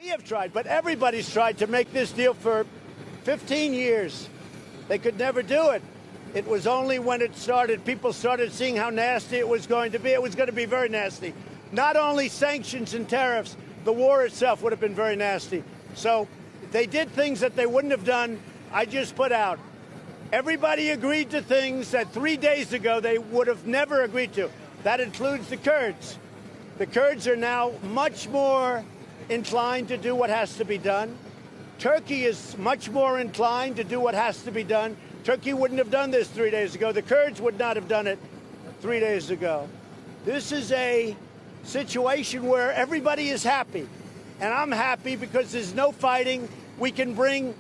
We have tried, but everybody's tried to make this deal for 15 years. They could never do it. It was only when it started, people started seeing how nasty it was going to be. It was going to be very nasty. Not only sanctions and tariffs, the war itself would have been very nasty. So they did things that they wouldn't have done. I just put out. Everybody agreed to things that 3 days ago they would have never agreed to. That includes the Kurds. The Kurds are now much more inclined to do what has to be done. Turkey is much more inclined to do what has to be done. Turkey wouldn't have done this 3 days ago. The Kurds would not have done it 3 days ago. This is a situation where everybody is happy. And I'm happy because there's no fighting. We can bring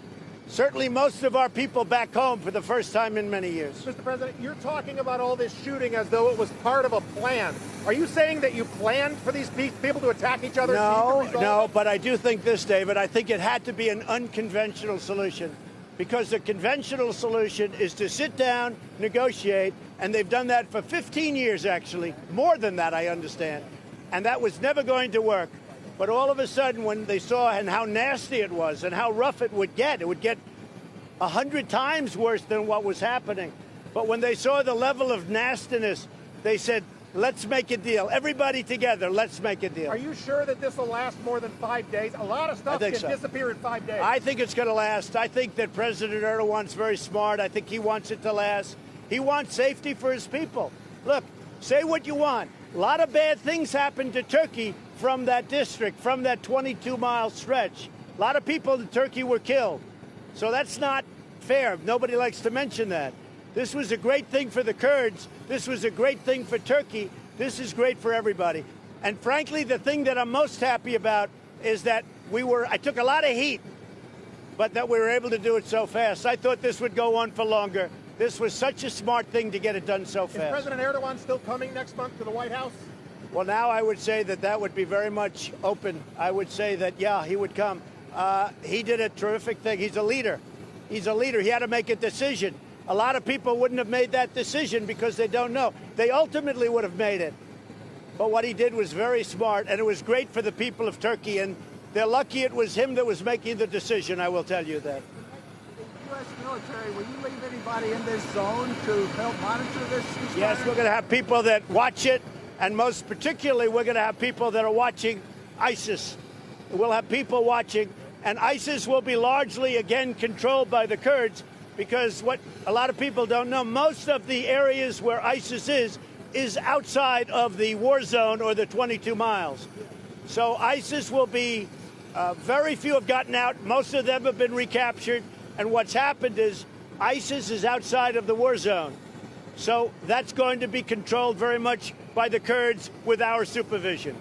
certainly most of our people back home for the first time in many years. Mr. President, you're talking about all this shooting as though it was part of a plan. Are you saying that you planned for these people to attack each other? No, but I do think this, David. I think it had to be an unconventional solution, because the conventional solution is to sit down, negotiate, and they've done that for 15 years, actually. More than that, I understand. And that was never going to work. But all of a sudden, when they saw and how nasty it was and how rough it would get 100 times worse than what was happening. But when they saw the level of nastiness, they said, let's make a deal. Everybody together, let's make a deal. Are you sure that this will last more than 5 days? A lot of stuff can disappear in 5 days. I think it's going to last. I think that President Erdogan's very smart. I think he wants it to last. He wants safety for his people. Look, say what you want. A lot of bad things happened to Turkey from that district, from that 22-mile stretch. A lot of people in Turkey were killed. So that's not fair. Nobody likes to mention that. This was a great thing for the Kurds. This was a great thing for Turkey. This is great for everybody. And frankly, the thing that I'm most happy about is that I took a lot of heat, but that we were able to do it so fast. I thought this would go on for longer. This was such a smart thing to get it done so fast. Is President Erdogan still coming next month to the White House? Well, now I would say that would be very much open. I would say that, yeah, he would come. He did a terrific thing. He's a leader. He's a leader. He had to make a decision. A lot of people wouldn't have made that decision because they don't know. They ultimately would have made it. But what he did was very smart, and it was great for the people of Turkey. And they're lucky it was him that was making the decision, I will tell you that. The U.S. military, will you leave anybody in this zone to help monitor this? Yes, we're going to have people that watch it. And most particularly, we're going to have people that are watching ISIS. We'll have people watching. And ISIS will be largely, again, controlled by the Kurds, because what a lot of people don't know, most of the areas where ISIS is outside of the war zone or the 22 miles. So ISIS will be, very few have gotten out. Most of them have been recaptured. And what's happened is ISIS is outside of the war zone. So that's going to be controlled very much by the Kurds with our supervision.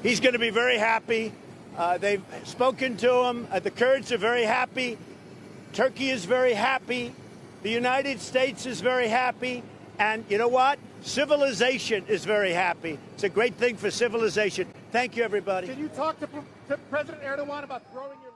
He's going to be very happy. They've spoken to him. The Kurds are very happy. Turkey is very happy. The United States is very happy. And you know what? Civilization is very happy. It's a great thing for civilization. Thank you, everybody. Did you talk to President Erdogan about throwing your